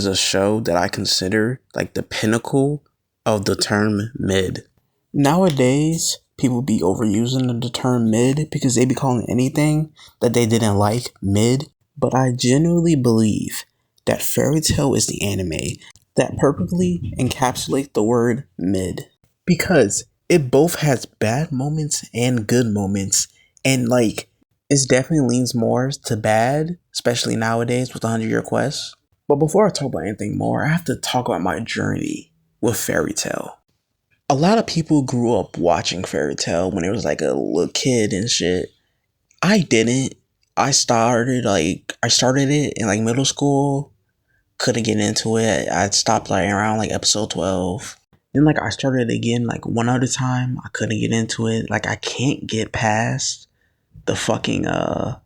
is a show that I consider like the pinnacle of the term mid. Nowadays, people be overusing the term mid because they be calling anything that they didn't like mid. But I genuinely believe that Fairy Tail is the anime that perfectly encapsulates the word mid. Because it both has bad moments and good moments. And like, it definitely leans more to bad, especially nowadays with the 100-Year Quest. But before I talk about anything more, I have to talk about my journey with Fairy Tail. A lot of people grew up watching Fairy Tail when it was like a little kid and shit. I didn't. I started it in like middle school. Couldn't get into it. I stopped like around like episode 12. Then like I started it again like one other time. I couldn't get into it. Like I can't get past the fucking like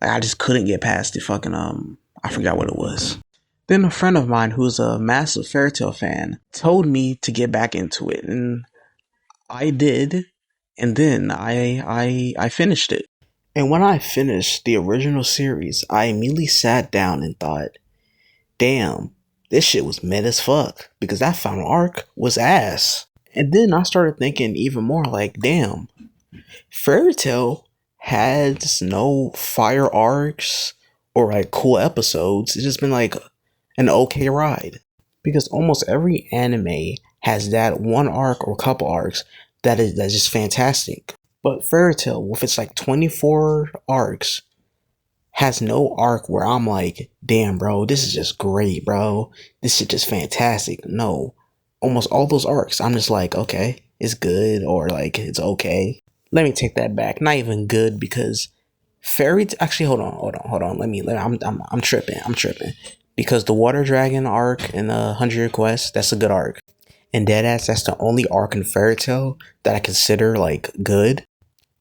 I just couldn't get past the fucking I forgot what it was. Then a friend of mine who's a massive Fairy Tail fan told me to get back into it, and I did. And then I finished it. And when I finished the original series, I immediately sat down and thought, damn, this shit was mid as fuck, because that final arc was ass. And then I started thinking even more like, damn, Fairy Tail has no fire arcs or like cool episodes. It's just been like an okay ride. Because almost every anime has that one arc or couple arcs that's just fantastic. But Fairy Tail, with its like 24 arcs, has no arc where I'm like, damn, bro, this is just great, bro. This is just fantastic. No. Almost all those arcs, I'm just like, okay, it's good, or like, it's okay. Let me take that back. Not even good, because actually, hold on. I'm tripping. Because the Water Dragon arc in the 100-Year Quest, that's a good arc. And deadass, that's the only arc in Fairy Tail that I consider like good.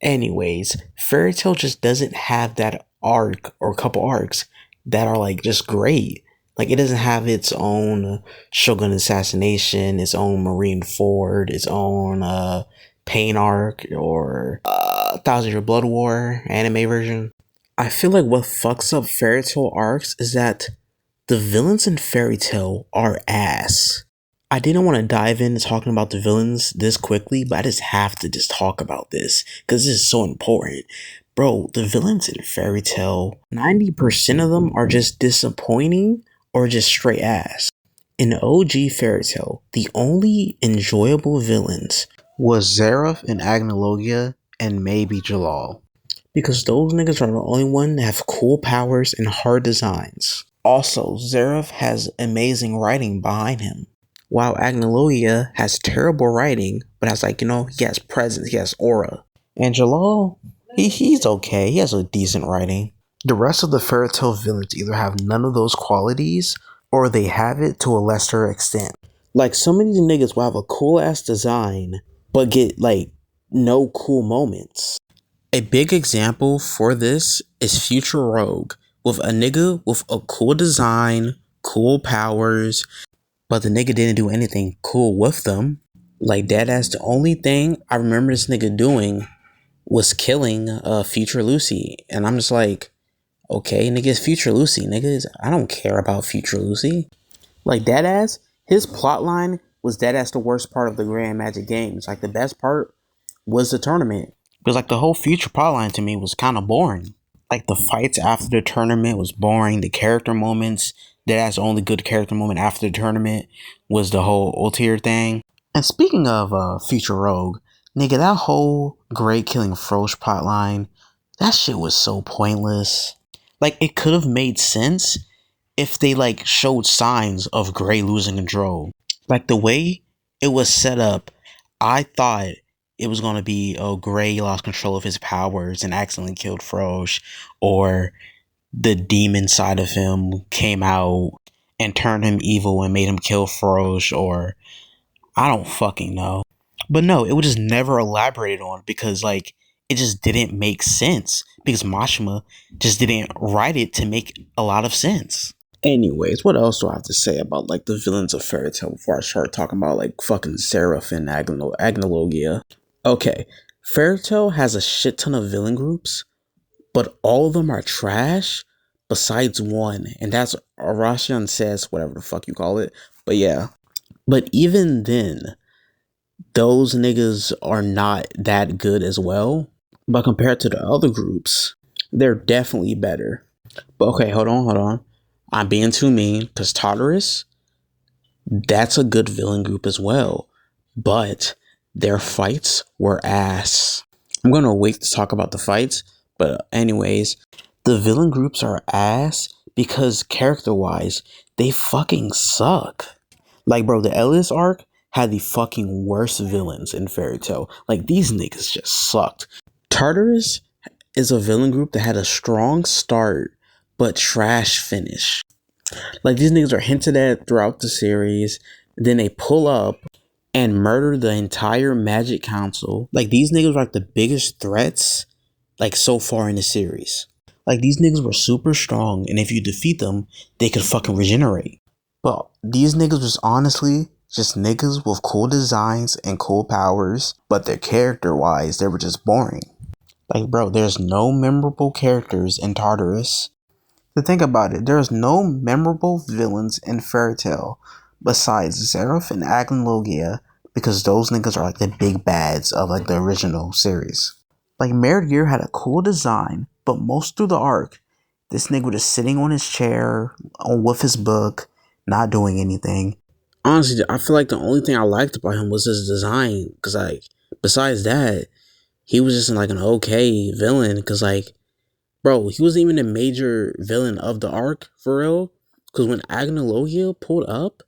Anyways, Fairy Tail just doesn't have that arc or couple arcs that are like just great. Like it doesn't have its own Shogun Assassination, its own Marineford, its own Pain arc, or 1,000-Year Blood War anime version. I feel like what fucks up Fairy Tail arcs is that the villains in Fairy Tail are ass. I didn't want to dive into talking about the villains this quickly, but I just have to just talk about this because this is so important. Bro, the villains in Fairy Tail, 90% of them are just disappointing or just straight ass. In OG Fairy Tail, the only enjoyable villains was Zeref and Agnologia and maybe Jalal. Because those niggas are the only one that have cool powers and hard designs. Also, Zeref has amazing writing behind him. While Agnologia has terrible writing, but has like, he has presence, he has aura. And Jalal, he's okay, he has a decent writing. The rest of the Fairy Tail villains either have none of those qualities, or they have it to a lesser extent. Like, some of these niggas will have a cool ass design, but get like, no cool moments. A big example for this is Future Rogue, with a nigga with a cool design, cool powers, but the nigga didn't do anything cool with them. Like, deadass, the only thing I remember this nigga doing was killing Future Lucy. And I'm just like, okay, nigga, it's Future Lucy. Niggas, I don't care about Future Lucy. Like, deadass, his plotline was deadass the worst part of the Grand Magic Games. Like, the best part was the tournament. Because, like, the whole Future plotline to me was kind of boring. Like, the fights after the tournament was boring. The character moments, that's the only good character moment after the tournament was the whole Ultier thing. And speaking of Future Rogue, nigga, that whole Grey killing Frosh plotline, that shit was so pointless. Like, it could have made sense if they like showed signs of Grey losing control. Like, the way it was set up, I thought it was going to be, Grey lost control of his powers and accidentally killed Frosh, or the demon side of him came out and turned him evil and made him kill Frosh, or I don't fucking know. But no, it was just never elaborated on because like it just didn't make sense because Mashima just didn't write it to make a lot of sense. Anyways, what else do I have to say about like the villains of Fairy Tail before I start talking about like fucking Zeref and Agnologia? Okay, Fairy Tail has a shit ton of villain groups, but all of them are trash, besides one, and that's Arashan says, whatever the fuck you call it. But yeah. But even then, those niggas are not that good as well. But compared to the other groups, they're definitely better. But okay, hold on. I'm being too mean because Tartarus, that's a good villain group as well. But their fights were ass. I'm gonna wait to talk about the fights, but anyways, the villain groups are ass because character-wise, they fucking suck. Like, bro, the Ellis arc had the fucking worst villains in Fairy Tail. Like, these niggas just sucked. Tartarus is a villain group that had a strong start, but trash finish. Like, these niggas are hinted at throughout the series. Then they pull up and murder the entire Magic Council. Like, these niggas are like the biggest threats, like, so far in the series. Like, these niggas were super strong, and if you defeat them, they could fucking regenerate. But these niggas was honestly just niggas with cool designs and cool powers, but their character-wise, they were just boring. Like, bro, there's no memorable characters in Tartarus. To think about it, there's no memorable villains in Fairy Tail besides Seraph and Agnologia, because those niggas are like the big bads of like the original series. Like, Merit Gear had a cool design, but most through the arc, this nigga was just sitting on his chair with his book, not doing anything. Honestly, I feel like the only thing I liked about him was his design, because like, besides that, he was just like an okay villain, because like, bro, he wasn't even a major villain of the arc, for real. Because when Agnologia pulled up,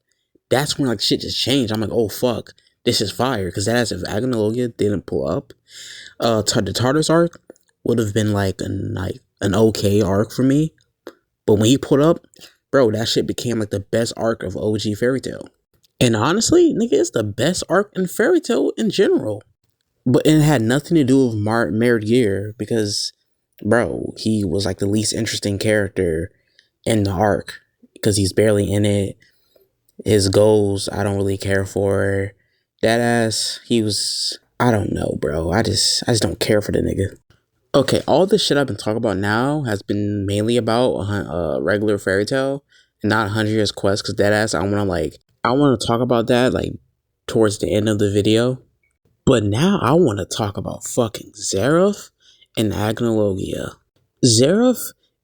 that's when like shit just changed. I'm like, oh fuck, this is fire. Because that's if Agnologia didn't pull up, the Tartarus arc would have been like an okay arc for me. But when he pulled up, bro, that shit became like the best arc of OG Fairy Tail. And honestly, nigga, it's the best arc in Fairy Tail in general. But it had nothing to do with Merit Gear, because, bro, he was like the least interesting character in the arc because he's barely in it. His goals, I don't really care for. That ass, he was, I don't know, bro. I just don't care for the nigga. Okay, all the shit I've been talking about now has been mainly about regular Fairy Tail, and not 100 Years Quest, because that ass, I want to talk about that like towards the end of the video. But now I want to talk about fucking Seraph and Agnologia. Seraph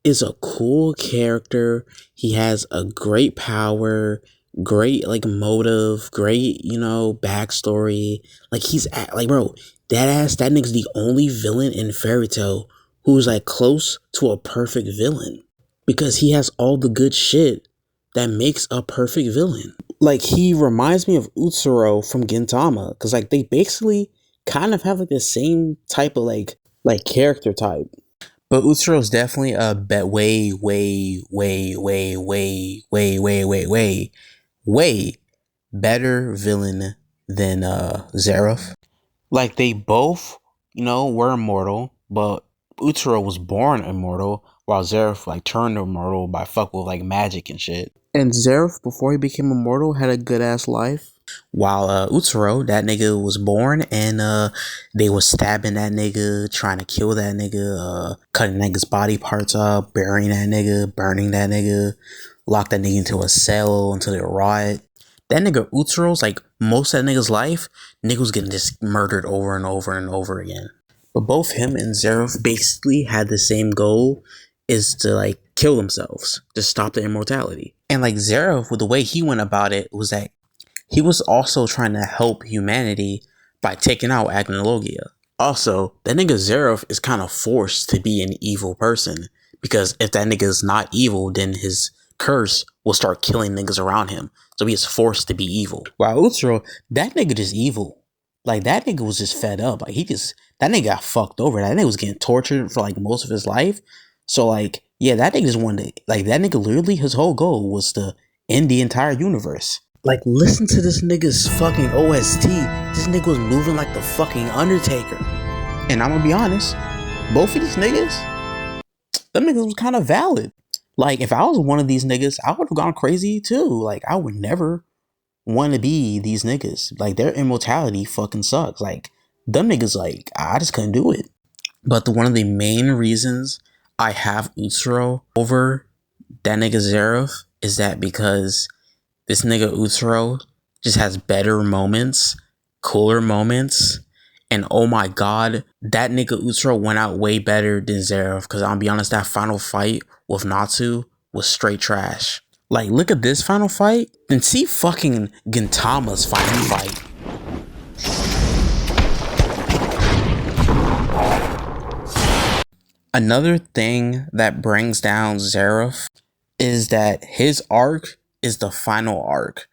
is a cool character. He has a great power, great like motive, great, backstory. Like, like, bro, that nigga's the only villain in Fairy Tail who's like close to a perfect villain, because he has all the good shit that makes a perfect villain. Like, he reminds me of Utsuro from Gintama, because like they basically kind of have like the same type of like character type. But Utsuro's definitely a way better villain than Seraph. Like, they both, were immortal, but Utsuro was born immortal, while Seraph like turned immortal by fuck with like magic and shit. And Seraph, before he became immortal, had a good ass life. While Utsuro, that nigga was born and they was stabbing that nigga, trying to kill that nigga, cutting nigga's body parts up, burying that nigga, burning that nigga, lock that nigga into a cell until they rot. That nigga Utsuro's like most of that nigga's life, nigga was getting just murdered over and over and over again. But both him and Seraph basically had the same goal, is to like kill themselves, to stop the immortality. And like Seraph, with the way he went about it, was that he was also trying to help humanity by taking out Agnologia. Also, that nigga Seraph is kind of forced to be an evil person, because if that nigga is not evil, then his curse will start killing niggas around him. So he is forced to be evil. While Utsuro, that nigga just evil. Like, that nigga was just fed up. Like, that nigga got fucked over. That nigga was getting tortured for like most of his life. So like, yeah, that nigga just wanted to, like, that nigga literally, his whole goal was to end the entire universe. Like, listen to this nigga's fucking OST. This nigga was moving like the fucking Undertaker. And I'm gonna be honest, both of these niggas, them niggas was kind of valid. Like, if I was one of these niggas, I would have gone crazy too. Like, I would never want to be these niggas. Like, their immortality fucking sucks. Like, them niggas, like, I just couldn't do it. But one of the main reasons I have Utsuro over that nigga Zeref is that because this nigga Utaro just has better moments, cooler moments, and oh my god, that nigga Utaro went out way better than Zeref, because I'll be honest, that final fight with Natsu was straight trash. Like, look at this final fight, then see fucking Gintama's final fight. Another thing that brings down Zeref is that his arc is the final arc.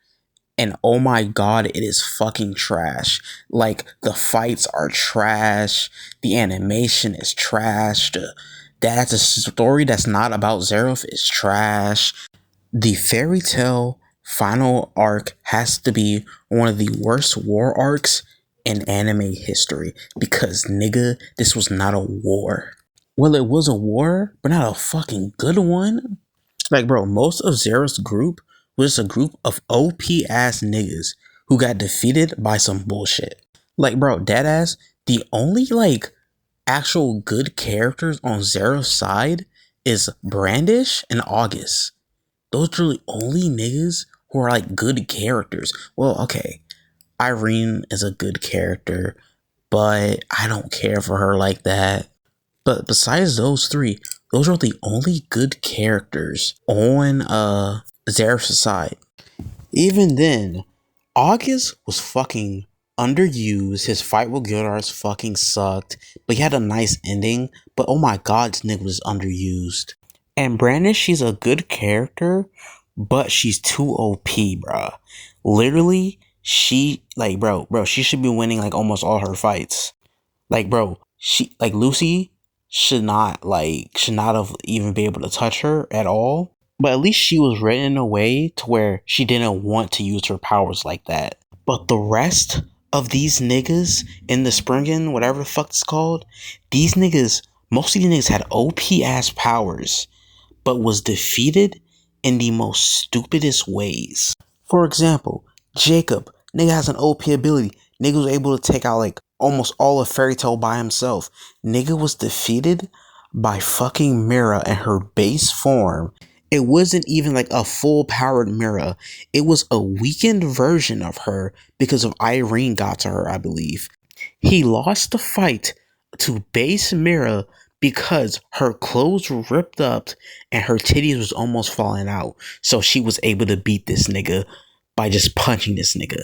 And oh my god, it is fucking trash. Like, the fights are trash. The animation is trash. That's a story that's not about Zeref is trash. The fairy tale final arc has to be one of the worst war arcs in anime history. Because, nigga, this was not a war. Well, it was a war, but not a fucking good one. Like, bro, most of Zeref's group was a group of OP ass niggas who got defeated by some bullshit. Like, bro, deadass, the only, like, actual good characters on Zeref's side is Brandish and August. Those are the only niggas who are, like, good characters. Well, okay, Irene is a good character, but I don't care for her like that. But besides those three, those are the only good characters on Zeref's side. Even then, August was fucking underused. His fight with Gildar's fucking sucked. But he had a nice ending. But oh my god, this nigga was underused. And Brandish, she's a good character, but she's too OP, bruh. Literally, she, like, bro, she should be winning, like, almost all her fights. Like, bro, she, like, Lucy should not have even been able to touch her at all. But at least she was written in a way to where she didn't want to use her powers like that. But the rest of these niggas in the Springen, whatever the fuck it's called, these niggas, most of these niggas had OP ass powers, but was defeated in the most stupidest ways. For example, Jacob, nigga has an OP ability. Nigga was able to take out, like, almost all of Fairy Tail by himself. Nigga was defeated by fucking Mira in her base form. It wasn't even like a full powered Mira. It was a weakened version of her because of Irene got to her, I believe. He lost the fight to base Mira because her clothes were ripped up and her titties was almost falling out. So she was able to beat this nigga by just punching this nigga.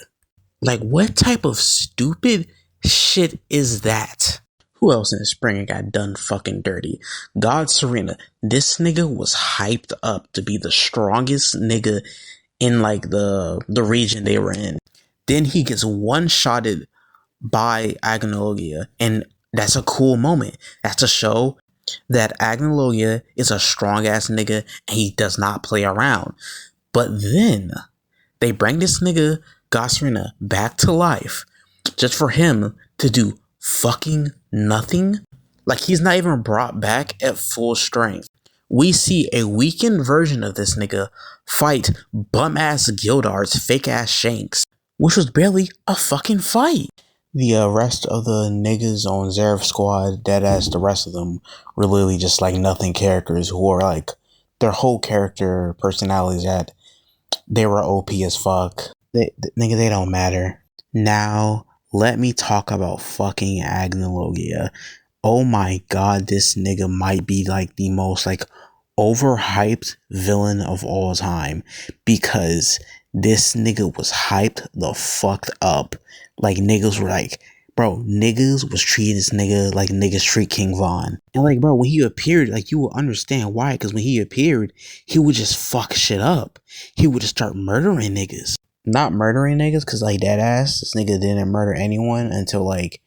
Like, what type of stupid shit is that? Who else in the spring got done fucking dirty? God Serena. This nigga was hyped up to be the strongest nigga in, like, the region they were in. Then he gets one-shotted by Agnologia, and that's a cool moment. That's to show that Agnologia is a strong-ass nigga, and he does not play around. But then they bring this nigga Gosrina back to life just for him to do fucking nothing. Like, he's not even brought back at full strength. We see a weakened version of this nigga fight bum-ass Gildar's fake-ass Shanks, which was barely a fucking fight. The rest of the niggas on Zeref squad, deadass, the rest of them were literally just, like, nothing characters who are, like, their whole character personalities that they were OP as fuck. Nigga, they don't matter. Now, let me talk about fucking Agnologia. Oh my god, this nigga might be, like, the most, like, overhyped villain of all time. Because this nigga was hyped the fucked up. Like, niggas were like, bro, niggas was treating this nigga like niggas treat King Von. And, like, bro, when he appeared, like, you will understand why. Because when he appeared, he would just fuck shit up. He would just start murdering niggas. Not murdering niggas, because, like, that ass, this nigga didn't murder anyone until, like,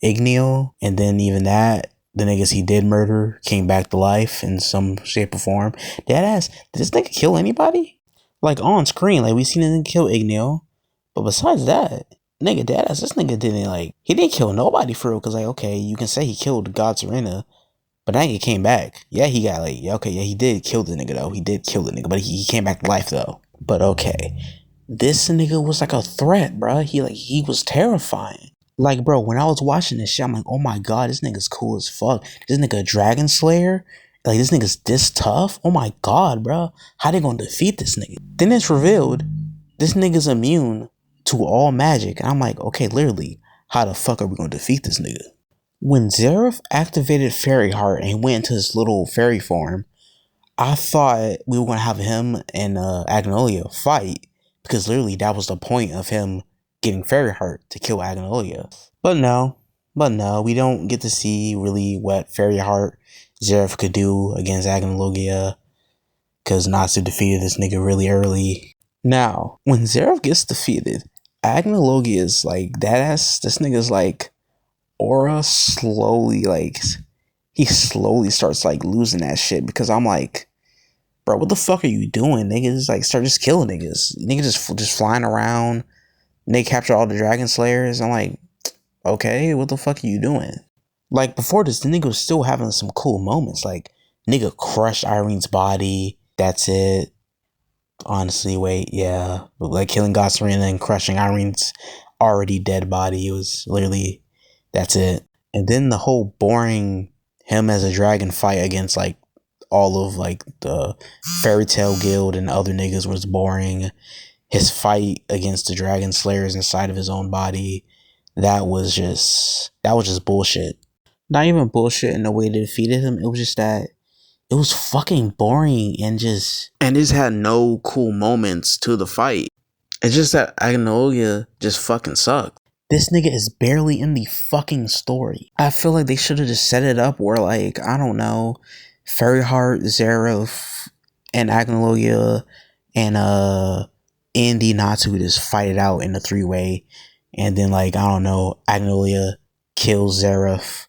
Igneo. And then even that, the niggas he did murder came back to life in some shape or form. That ass, did this nigga kill anybody? Like, on screen, like, we seen him kill Igneo. But besides that, nigga, that ass, this nigga didn't, like, he didn't kill nobody for real. Because, like, okay, you can say he killed God Serena, but that nigga came back. Yeah, he got, like, yeah, okay, yeah, he did kill the nigga, though. He did kill the nigga, but he came back to life, though. But okay. This nigga was like a threat, bro. He was terrifying. Like, bro, when I was watching this shit, I'm like, oh my god, this nigga's cool as fuck. This nigga a Dragon Slayer, Like, this nigga's this tough? Oh my god, bro. How they gonna defeat this nigga? Then it's revealed this nigga's immune to all magic. And I'm like, okay, literally, how the fuck are we gonna defeat this nigga? When Zeref activated Fairy Heart and he went into his little fairy form, I thought we were gonna have him and Agnolia fight, because literally that was the point of him getting Fairy Heart, to kill Agnolia. But no, we don't get to see really what Fairy Heart Zeref could do against Agnolia, because Natsu defeated this nigga really early. Now, when Zeref gets defeated, Agnolia is like, this nigga's like, aura slowly, like, he slowly starts like losing that shit, because I'm like, bro, what the fuck are you doing? Niggas like start just killing niggas. Niggas just flying around. And they capture all the Dragon Slayers. I'm like, okay, what the fuck are you doing? Like, before this, the nigga was still having some cool moments. Like, nigga crushed Irene's body. That's it. Honestly, wait, yeah. But like killing Gosserina and crushing Irene's already dead body. It was literally, that's it. And then the whole boring him as a dragon fight against like all of like the Fairy Tail Guild and other niggas was boring. His fight against the Dragon Slayers inside of his own body, that was just bullshit. Not even bullshit in the way they defeated him. It was just that it was fucking boring and just had no cool moments to the fight. It's just that Agnolia just fucking sucked. This nigga is barely in the fucking story. I feel like they should have just set it up where, like, I don't know, Fairy Heart, Zeref, and Agnolia, and Andy Natsu just fight it out in a 3-way. And then, like, I don't know, Agnolia kills Zeref,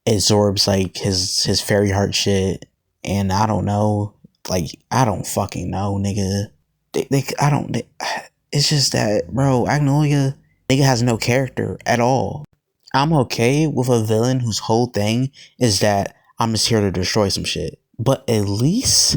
absorbs, like, his Fairy Heart shit. And I don't know, like, I don't fucking know, nigga. It's just that, bro, Agnolia, nigga has no character at all. I'm okay with a villain whose whole thing is that I'm just here to destroy some shit. But at least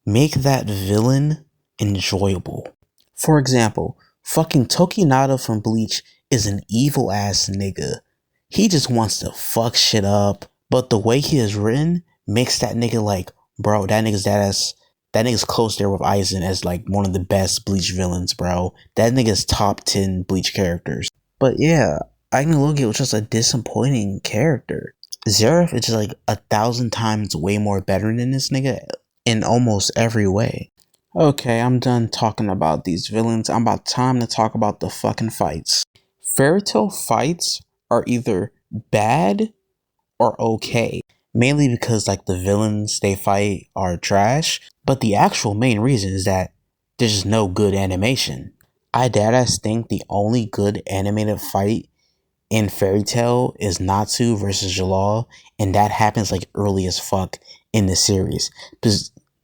make that villain enjoyable. For example, fucking Tokinada from Bleach is an evil ass nigga. He just wants to fuck shit up. But the way he is written makes that nigga like, bro, that nigga's close there with Aizen as like one of the best Bleach villains, bro. That nigga's top 10 Bleach characters. But yeah, Agnologia was just a disappointing character. Zeref is just like 1,000 times way more better than this nigga in almost every way. Okay, I'm done talking about these villains. I'm about time to talk about the fucking fights. Fairy Tail fights are either bad or okay. Mainly because like the villains they fight are trash. But the actual main reason is that there's just no good animation. I deadass think the only good animated fight in Fairy Tail is Natsu versus Jalal, and that happens like early as fuck in the series.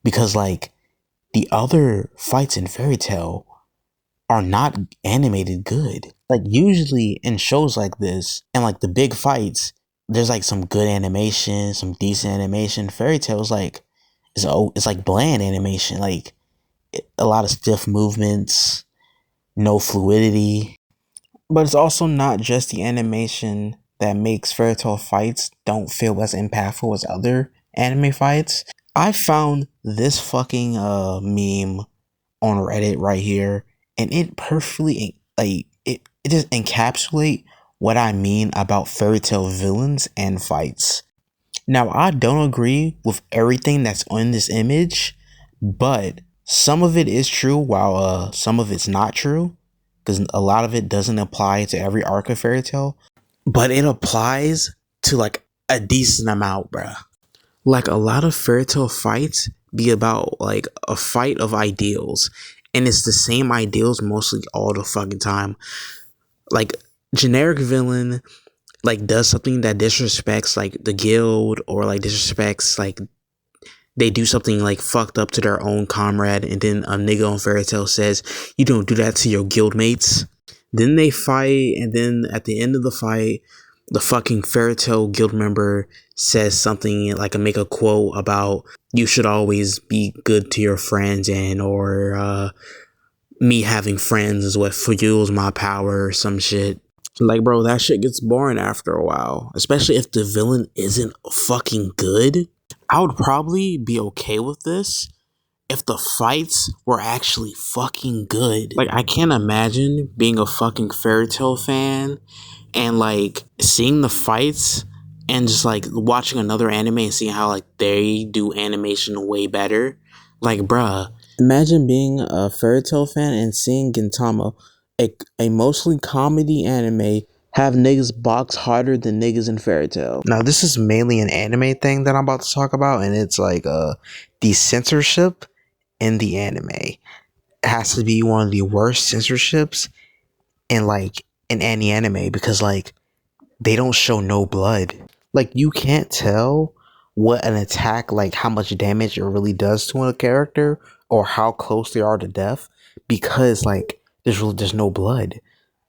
Because like the other fights in Fairy Tail are not animated good. Like usually in shows like this and like the big fights, there's like some good animation, some decent animation. Fairy Tail's like it's like bland animation, like a lot of stiff movements, no fluidity. But it's also not just the animation that makes Fairy Tail fights don't feel as impactful as other anime fights. I found this fucking meme on Reddit right here, and it perfectly like it just encapsulate what I mean about Fairy Tail villains and fights. Now, I don't agree with everything that's on this image, but some of it is true while some of it's not true, because a lot of it doesn't apply to every arc of Fairy Tail, but it applies to like a decent amount, bruh. Like a lot of Fairy Tail fights be about like a fight of ideals, and it's the same ideals mostly all the fucking time. Like generic villain like does something that disrespects like the guild, or like disrespects like they do something like fucked up to their own comrade, and then a nigga on Fairy Tail says, you don't do that to your guild mates. Then they fight, and then at the end of the fight, the fucking Fairy Tail guild member says something like make a quote about you should always be good to your friends, and or me having friends is what fuels my power or some shit. Like, bro, that shit gets boring after a while, especially if the villain isn't fucking good. I would probably be okay with this if the fights were actually fucking good. Like, I can't imagine being a fucking Fairy Tail fan and like seeing the fights and just like watching another anime and seeing how like they do animation way better. Like, bruh, imagine being a Fairy Tail fan and seeing Gintama, a mostly comedy anime, have niggas box harder than niggas in Fairy Tail. Now, this is mainly an anime thing that I'm about to talk about, and it's like the censorship in the anime. It has to be one of the worst censorships in like in any anime because like they don't show no blood. Like, you can't tell what an attack, like how much damage it really does to a character or how close they are to death because like there's no blood.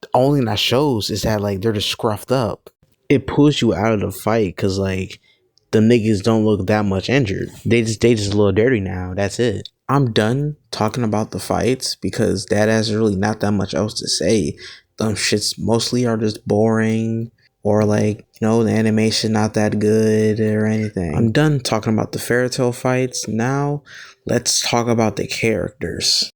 The only thing that shows is that like they're just scruffed up. It pulls you out of the fight because like the niggas don't look that much injured. They just a little dirty now. That's it. I'm done talking about the fights because that has really not that much else to say. Them shits mostly are just boring or like, the animation not that good or anything. I'm done talking about the Fairy Tail fights. Now let's talk about the characters.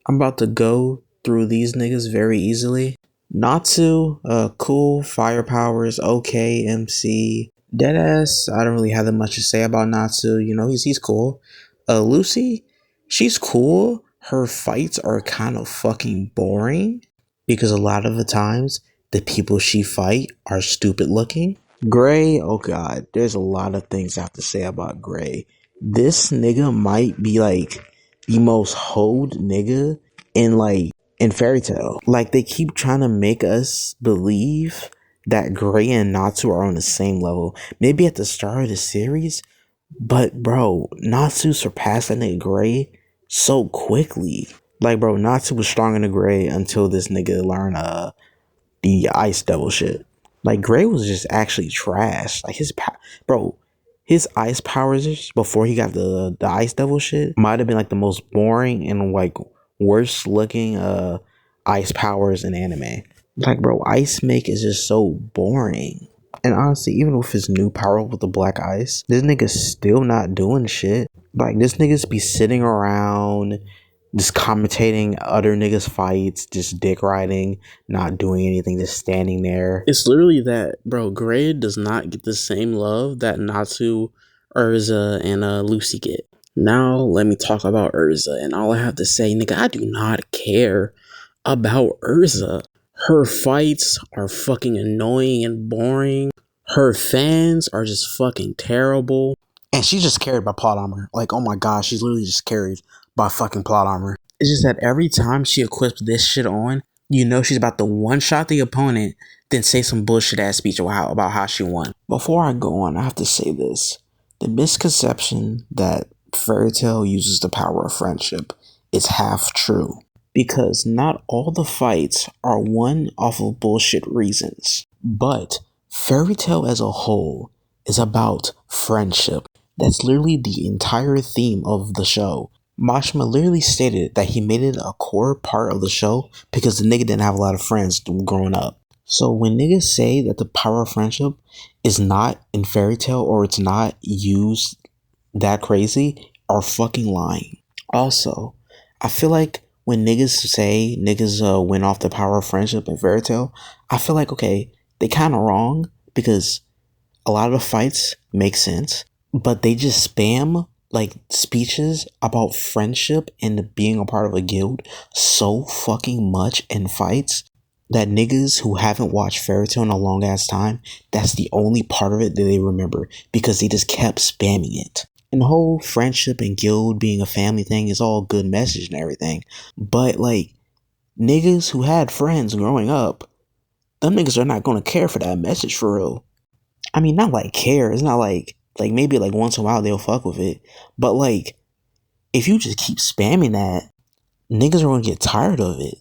I'm about to go through these niggas very easily. Natsu, cool, fire powers, okay, MC. Deadass, I don't really have that much to say about Natsu. He's cool. Lucy, she's cool. Her fights are kind of fucking boring because a lot of the times the people she fight are stupid looking. Gray, oh god, there's a lot of things I have to say about Gray. This nigga might be like the most hoed nigga in Fairy Tail. Like, they keep trying to make us believe that Gray and Natsu are on the same level. Maybe at the start of the series, but bro, Natsu surpassed that nigga Gray so quickly. Like, bro, Natsu was stronger than Gray until this nigga learned the Ice Devil shit. Like, Gray was just actually trash. Like, his ice powers before he got the Ice Devil shit might have been like the most boring and like worst looking ice powers in anime. Like, bro, Ice Make is just so boring. And honestly, even with his new power with the black ice, this nigga's still not doing shit. Like, this nigga's be sitting around just commentating other niggas' fights, just dick riding, not doing anything, just standing there. It's literally that, bro. Gray does not get the same love that Natsu, Urza, and Lucy get. Now, let me talk about Urza, and all I have to say, nigga, I do not care about Urza. Her fights are fucking annoying and boring. Her fans are just fucking terrible. And she's just carried by plot armor. Like, oh my god, she's literally just carried by fucking plot armor. It's just that every time she equips this shit on, she's about to one-shot the opponent, then say some bullshit ass speech about how she won. Before I go on, I have to say this. The misconception that Fairy Tail uses the power of friendship is half true. Because not all the fights are won off of bullshit reasons. But Fairy Tail as a whole is about friendship. That's literally the entire theme of the show. Mashima literally stated that he made it a core part of the show because the nigga didn't have a lot of friends growing up. So when niggas say that the power of friendship is not in Fairy Tail or it's not used that crazy, are fucking lying. Also, I feel like when niggas say niggas win off the power of friendship in Fairy Tail, I feel like, okay, they kind of wrong because a lot of the fights make sense, but they just spam like speeches about friendship and being a part of a guild so fucking much in fights that niggas who haven't watched Fairy Tail in a long ass time, that's the only part of it that they remember because they just kept spamming it. And the whole friendship and guild being a family thing is all good message and everything. But like, niggas who had friends growing up, them niggas are not gonna care for that message for real. I mean, not like care. It's not like maybe like once in a while they'll fuck with it. But like, if you just keep spamming that, niggas are gonna get tired of it.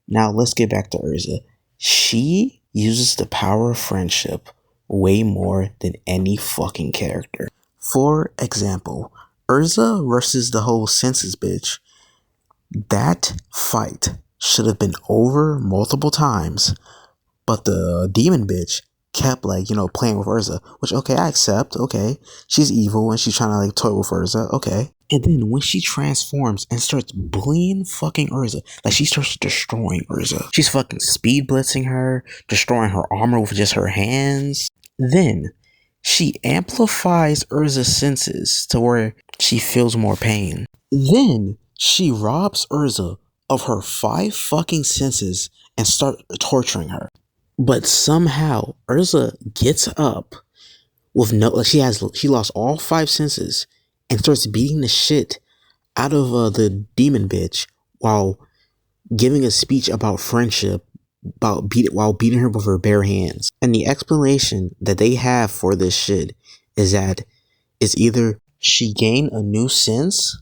Now let's get back to Urza. She uses the power of friendship way more than any fucking character. For example, Urza versus the whole census bitch. That fight should have been over multiple times, but the demon bitch kept like, you know, playing with Urza, which, okay, I accept. Okay, she's evil and she's trying to like toy with Urza. Okay. And then when she transforms and starts bullying fucking Urza, like she starts destroying Urza. She's fucking speed blitzing her, destroying her armor with just her hands. Then she amplifies Urza's senses to where she feels more pain. Then she robs Urza of her 5 fucking senses and start torturing her. But somehow Urza gets up with no, like she lost all 5 senses and starts beating the shit out of the demon bitch while giving a speech about friendship, while beating her with her bare hands. And the explanation that they have for this shit is that it's either she gained a new sense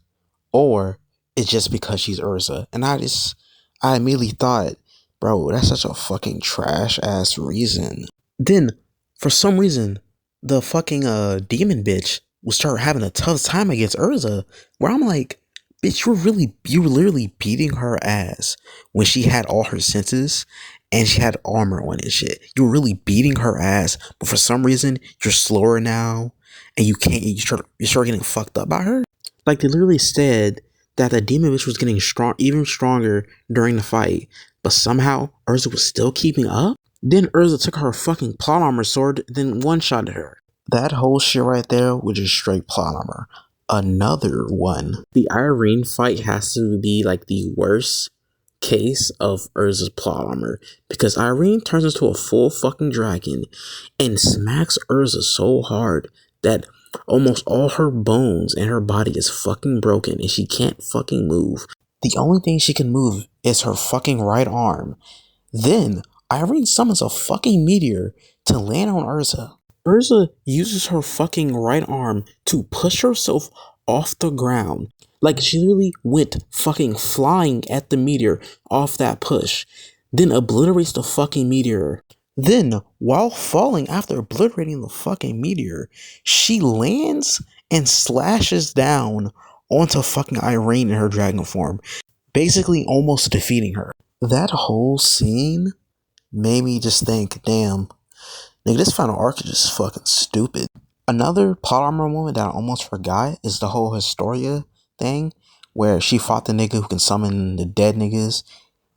or it's just because she's Urza. And I immediately thought, bro, that's such a fucking trash ass reason. Then, for some reason, the fucking demon bitch will start having a tough time against Urza, where I'm like, bitch, you were literally beating her ass when she had all her senses and she had armor on and shit. You were really beating her ass, but for some reason, you're slower now and you start getting fucked up by her. Like, they literally said that the demon bitch was getting even stronger during the fight, but somehow Urza was still keeping up. Then Urza took her fucking plot armor sword, then one-shotted her. That whole shit right there was just straight plot armor. Another one. The Irene fight has to be like the worst case of Urza's plot armor, because Irene turns into a full fucking dragon and smacks Urza so hard that almost all her bones in her body is fucking broken and she can't fucking move. The only thing she can move is her fucking right arm. Then Irene summons a fucking meteor to land on Urza. Urza uses her fucking right arm to push herself off the ground. Like, she literally went fucking flying at the meteor off that push. Then obliterates the fucking meteor. Then, while falling after obliterating the fucking meteor, she lands and slashes down onto fucking Irene in her dragon form, basically almost defeating her. That whole scene made me just think, damn, nigga, this final arc is just fucking stupid. Another plot armor moment that I almost forgot is the whole Historia thing, where she fought the nigga who can summon the dead niggas.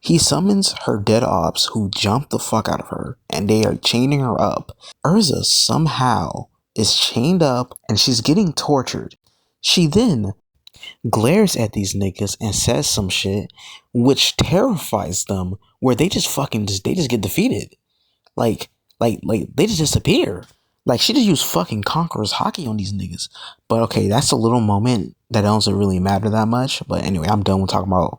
He summons her dead ops who jump the fuck out of her, and they are chaining her up. Urza somehow is chained up and she's getting tortured. She then glares at these niggas and says some shit which terrifies them, where they just get defeated. Like they just disappear. Like, she just used fucking Conqueror's hockey on these niggas. But okay, that's a little moment that doesn't really matter that much. But anyway, I'm done with talking about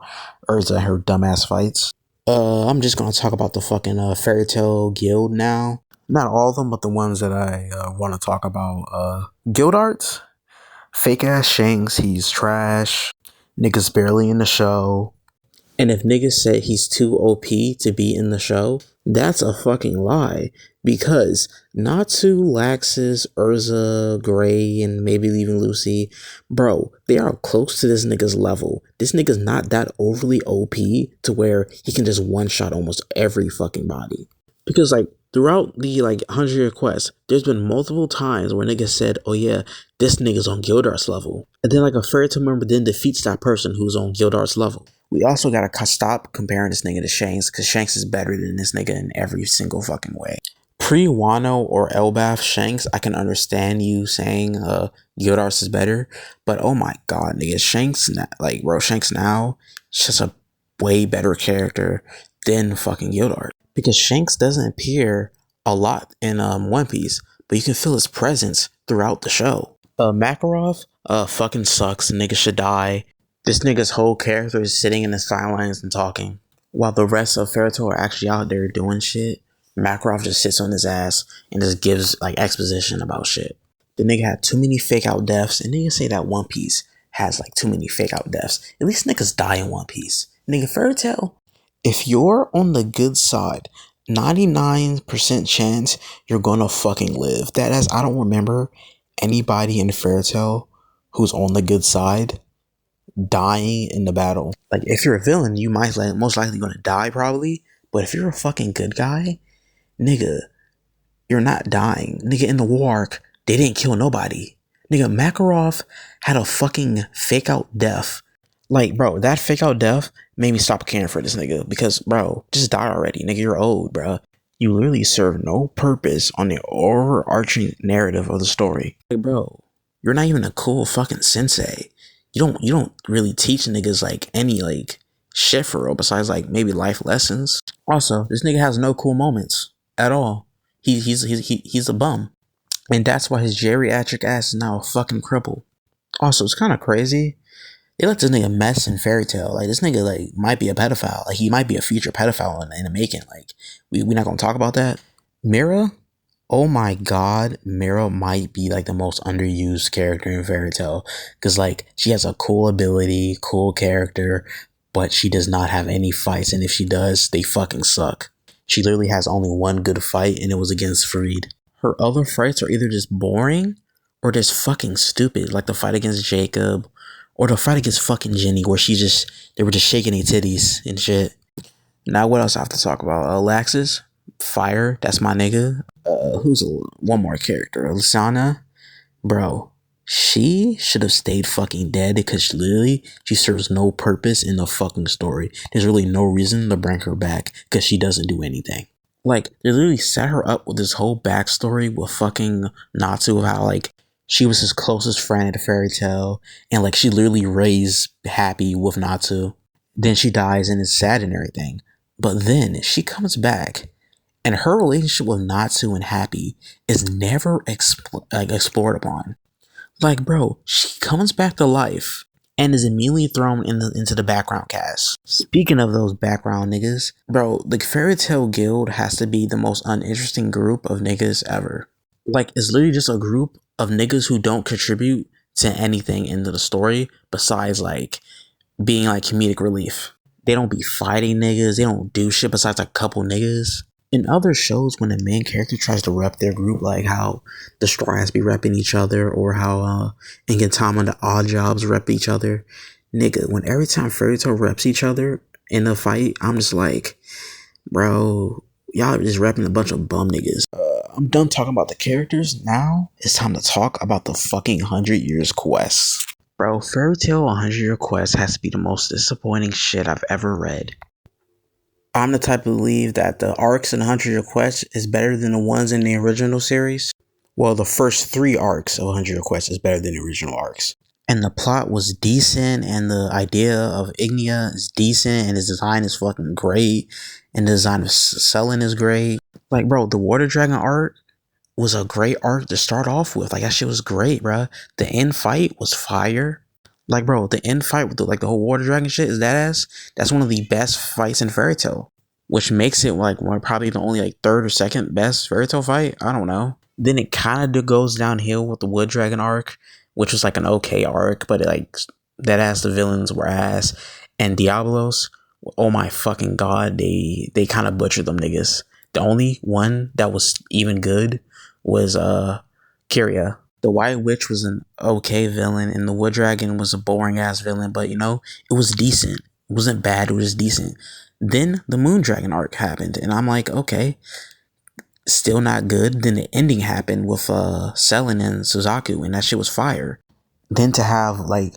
Urza and her dumbass fights. I'm just gonna talk about the fucking Fairy Tail Guild now. Not all of them, but the ones that I want to talk about. Guild Arts, fake ass Shanks, he's trash. Niggas barely in the show. And if niggas say he's too OP to be in the show, that's a fucking lie. Because Natsu, Laxus, Urza, Gray, and maybe even Lucy, bro, they are close to this nigga's level. This nigga's not that overly OP to where he can just one-shot almost every fucking body. Because, like, throughout the, 100-year quest, there's been multiple times where niggas said, oh yeah, this nigga's on Gildart's level. And then, a Fairy Tail member then defeats that person who's on Gildart's level. We also gotta stop comparing this nigga to Shanks, because Shanks is better than this nigga in every single fucking way. Pre-Wano or Elbaf Shanks, I can understand you saying Gildart's is better, but oh my god, nigga, Shanks now is just a way better character than fucking Gildart. Because Shanks doesn't appear a lot in One Piece, but you can feel his presence throughout the show. Makarov fucking sucks, nigga should die. This nigga's whole character is sitting in the sidelines and talking, while the rest of Fairy Tail are actually out there doing shit. Makarov just sits on his ass and just gives exposition about shit. The nigga had too many fake out deaths, and niggas say that One Piece has too many fake out deaths. At least niggas die in One Piece. Nigga, Fairy Tail, if you're on the good side, 99% chance you're gonna fucking live. I don't remember anybody in Fairy Tail who's on the good side dying in the battle. If you're a villain, you most likely gonna die probably, but if you're a fucking good guy, nigga, You're not dying. Nigga, in the war arc, they didn't kill nobody. Nigga, Makarov had a fucking fake out death. Like, bro, that fake out death made me stop caring for this nigga because, bro, just die already. Nigga, you're old, bro. You literally serve no purpose on the overarching narrative of the story. Like, bro, you're not even a cool fucking sensei. You don't really teach niggas like any like shit for real besides like maybe life lessons. Also, this nigga has no cool moments at all. He's a bum. And that's why his geriatric ass is now a fucking cripple. Also, it's kind of crazy. They let this nigga mess in Fairy Tail. Like, this nigga, like, might be a pedophile. Like, he might be a future pedophile in the making. Like, we not gonna talk about that. Mira? Oh my god, Mira might be, like, the most underused character in Fairy Tail. Because, like, she has a cool ability, cool character, but she does not have any fights. And if she does, they fucking suck. She literally has only one good fight, and it was against Freed. Her other fights are either just boring or just fucking stupid. Like the fight against Jacob or the fight against fucking Jenny where they were just shaking their titties and shit. Now what else I have to talk about? Laxus, Fire, that's my nigga. Who's one more character? Lisana, bro. She should have stayed fucking dead because she serves no purpose in the fucking story. There's really no reason to bring her back because she doesn't do anything. Like, they literally set her up with this whole backstory with fucking Natsu, how, like, she was his closest friend at the Fairy Tail, and, like, she literally raised Happy with Natsu. Then she dies, and it's sad and everything. But then, she comes back, and her relationship with Natsu and Happy is never explored upon. Like, bro, she comes back to life and is immediately thrown into the background cast. Speaking of those background niggas, bro, the Fairy Tail Guild has to be the most uninteresting group of niggas ever. Like, it's literally just a group of niggas who don't contribute to anything into the story besides, like, being, like, comedic relief. They don't be fighting niggas, they don't do shit besides a couple niggas. In other shows, when the main character tries to rep their group, like how the Straw Hats be repping each other, or how in Gintama the Odd Jobs rep each other, nigga, when every time Fairy Tail reps each other in a fight, I'm just like, bro, y'all are just repping a bunch of bum niggas. I'm done talking about the characters. Now it's time to talk about the fucking 100 Years Quest. Bro, Fairy Tail 100 Year Quest has to be the most disappointing shit I've ever read. I'm the type to believe that the arcs in 100 Year Quest is better than the ones in the original series. Well, the first 3 arcs of 100 Year Quest is better than the original arcs. And the plot was decent, and the idea of Ignia is decent, and his design is fucking great, and the design of Selin is great. Like, bro, the Water Dragon art was a great art to start off with. Like, that shit was great, bro. The end fight was fire. Like, bro, the end fight with the whole Water Dragon shit is that ass. That's one of the best fights in Fairy Tail, which makes it like probably the only like 3rd or 2nd best Fairy Tail fight. I don't know. Then it kind of goes downhill with the Wood Dragon arc, which was like an okay arc, but it, like that ass the villains were ass. And Diablos, oh my fucking god, they kind of butchered them niggas. The only one that was even good was Kyria. The White Witch was an okay villain, and the Wood Dragon was a boring ass villain, but you know, it was decent. It wasn't bad, it was decent. Then the Moon Dragon arc happened, and I'm like, okay, still not good. Then the ending happened with Selin and Suzaku, and that shit was fire. Then to have like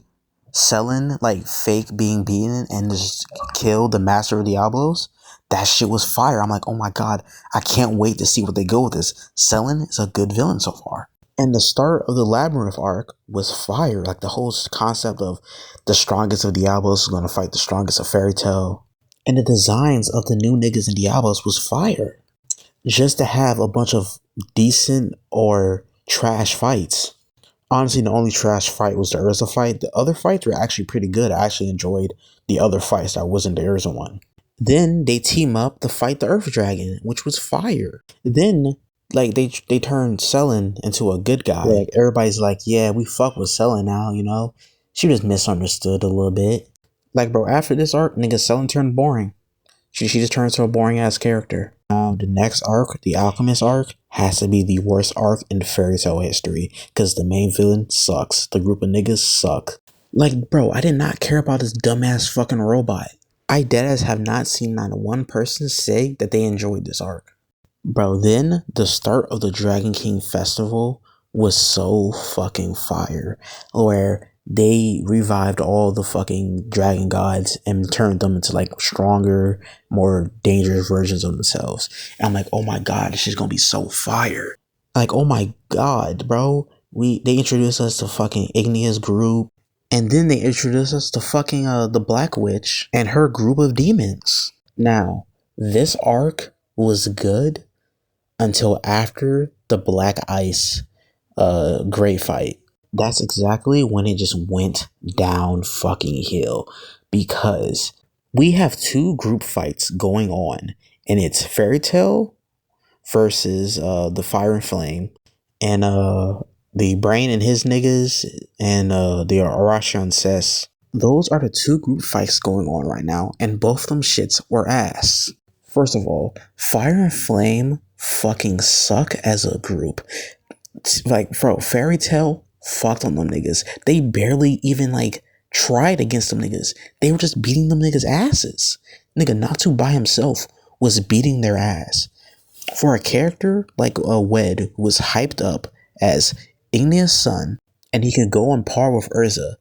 Selin like fake being beaten and just kill the Master of Diablos, that shit was fire. I'm like, oh my god, I can't wait to see what they go with this. Selin is a good villain so far. And the start of the Labyrinth arc was fire. Like the whole concept of the strongest of Diablos is going to fight the strongest of Fairy Tail. And the designs of the new niggas in Diablos was fire. Just to have a bunch of decent or trash fights. Honestly, the only trash fight was the Urza fight. The other fights were actually pretty good. I actually enjoyed the other fights that wasn't the Urza one. Then they team up to fight the Earth Dragon, which was fire. Then like they turned Selin into a good guy. Like everybody's like, yeah, we fuck with Selin now, you know. She was misunderstood a little bit. Like, bro, after this arc, nigga, Selin turned boring. She just turns to a boring ass character. Now the next arc, the Alchemist arc, has to be the worst arc in Fairy Tail history because the main villain sucks. The group of niggas suck. Like, bro, I did not care about this dumbass fucking robot. I deadass have not seen not one person say that they enjoyed this arc. Bro, then the start of the Dragon King festival was so fucking fire, where they revived all the fucking dragon gods and turned them into like stronger, more dangerous versions of themselves. And I'm like, oh my god, this is gonna be so fire. Like, oh my god, bro. They introduced us to fucking Ignea's group, and then they introduced us to fucking the Black Witch and her group of demons. Now, this arc was good until after the Black Ice great fight. That's exactly when it just went down fucking hill, because we have two group fights going on, and it's Fairy Tail versus the Fire and Flame, and the Brain and his niggas, and the Arashan Cess. Those are the two group fights going on right now, and both of them shits were ass. First of all, Fire and Flame fucking suck as a group. Like, bro, Fairy Tail fucked on them niggas. They barely even like tried against them niggas. They were just beating them niggas asses. Nigga, Natsu by himself was beating their ass. For a character like Wed, who was hyped up as Ignea's son, and he could go on par with Urza,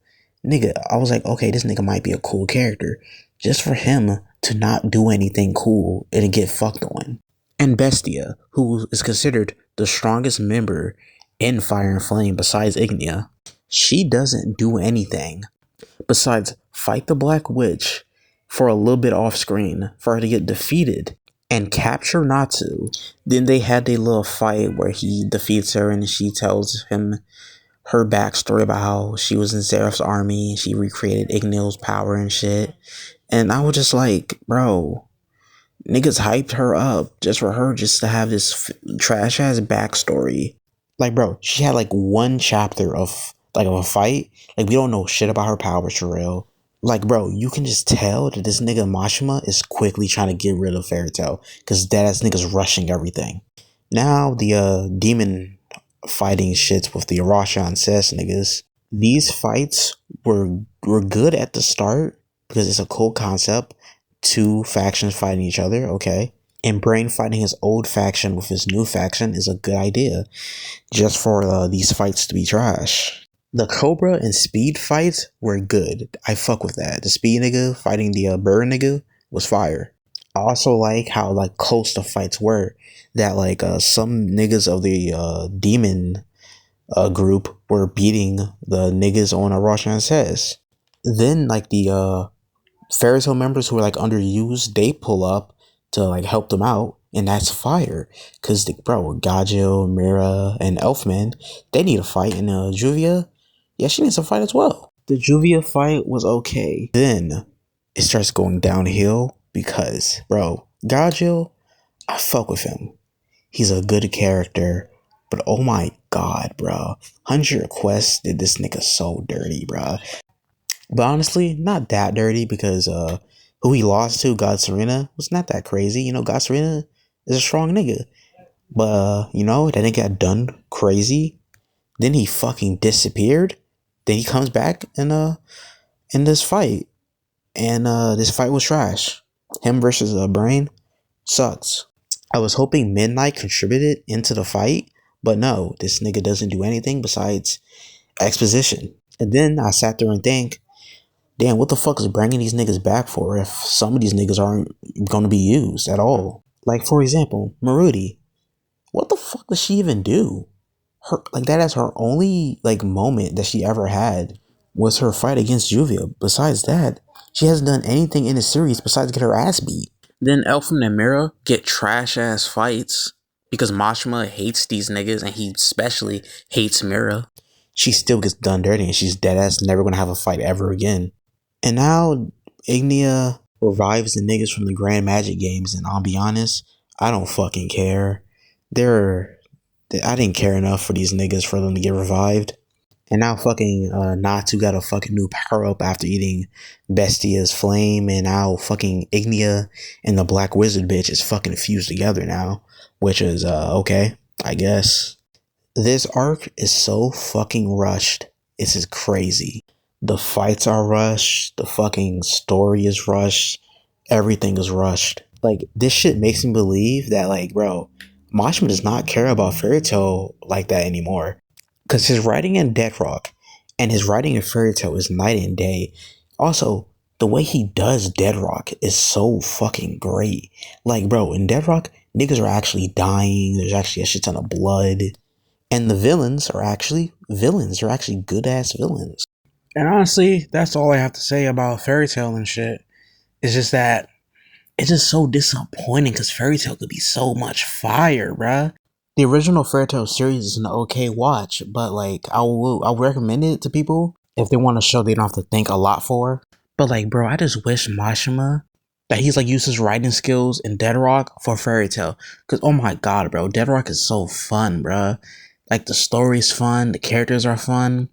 nigga, I was like, okay, this nigga might be a cool character. Just for him to not do anything cool and get fucked on. And Bestia, who is considered the strongest member in Fire and Flame besides Ignea, she doesn't do anything besides fight the Black Witch for a little bit off screen for her to get defeated and capture Natsu. Then they had their little fight where he defeats her and she tells him her backstory about how she was in Seraph's army and she recreated Ignea's power and shit. And I was just like, bro, niggas hyped her up just for her just to have this trash ass backstory. Like, bro, she had like one chapter of a fight. Like, we don't know shit about her powers for real. Like, bro, you can just tell that this nigga Mashima is quickly trying to get rid of Fairy Tail, because that ass nigga's rushing everything. Now the demon fighting shits with the Arashan Cess niggas. These fights were good at the start because it's a cool concept. Two factions fighting each other, okay. And Brain fighting his old faction with his new faction is a good idea, just for these fights to be trash. The Cobra and Speed fights were good. I fuck with that. The Speed nigga fighting the Bird nigga was fire. I also like how like close the fights were. That like some niggas of the demon group were beating the niggas on Arashan Says. Then like the Fairy Tail members who are like underused, they pull up to like help them out, and that's fire. Cause bro, Gajil, Mira, and Elfman, they need a fight, and Juvia, yeah, she needs a fight as well. The Juvia fight was okay. Then it starts going downhill because, bro, Gajil, I fuck with him. He's a good character, but oh my god, bro, 100 Quests did this nigga so dirty, bro. But honestly, not that dirty, because who he lost to, God Serena, was not that crazy. You know, God Serena is a strong nigga. But, you know, that nigga got done crazy. Then he fucking disappeared. Then he comes back in this fight. And this fight was trash. Him versus Brain sucks. I was hoping Midnight contributed into the fight. But no, this nigga doesn't do anything besides exposition. And then I sat there and think, damn, what the fuck is bringing these niggas back for if some of these niggas aren't going to be used at all? Like, for example, Marudi. What the fuck does she even do? Her, like, that is her only, like, moment that she ever had was her fight against Juvia. Besides that, she hasn't done anything in the series besides get her ass beat. Then Elfman and Mira get trash-ass fights because Mashima hates these niggas, and he especially hates Mira. She still gets done dirty, and she's dead-ass never going to have a fight ever again. And now Ignea revives the niggas from the Grand Magic games, and I'll be honest, I don't fucking care. I didn't care enough for these niggas for them to get revived. And now fucking Natsu got a fucking new power up after eating Bestia's flame, and now fucking Ignea and the Black Wizard bitch is fucking fused together now, which is okay, I guess. This arc is so fucking rushed. This is crazy. The fights are rushed. The fucking story is rushed. Everything is rushed. Like, this shit makes me believe that, like, bro, Mashima does not care about Fairy Tail like that anymore. Because his writing in Dead Rock and his writing in Fairy Tail is night and day. Also, the way he does Dead Rock is so fucking great. Like, bro, in Dead Rock, niggas are actually dying. There's actually a shit ton of blood. And the villains are actually villains. They're actually good ass villains. And honestly, that's all I have to say about Fairy Tail and shit. It's just that it's just so disappointing because Fairy Tail could be so much fire, bruh. The original Fairy Tail series is an okay watch, but like I'll recommend it to people if they want a show they don't have to think a lot for. But like, bro, I just wish Mashima that he's like used his writing skills in Dead Rock for Fairy Tail. Cause oh my god, bro, Dead Rock is so fun, bruh. Like the story's fun, the characters are fun,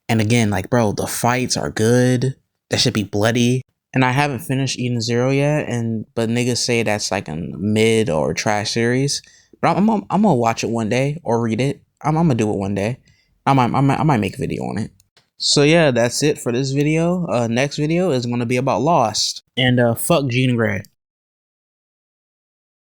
and again, like bro, the fights are good. That should be bloody. And I haven't finished Eden Zero yet, but niggas say that's like a mid or trash series. But I'm gonna watch it one day or read it. I'm gonna do it one day. I might make a video on it. So yeah, that's it for this video. Next video is gonna be about Lost and fuck Jean Grey.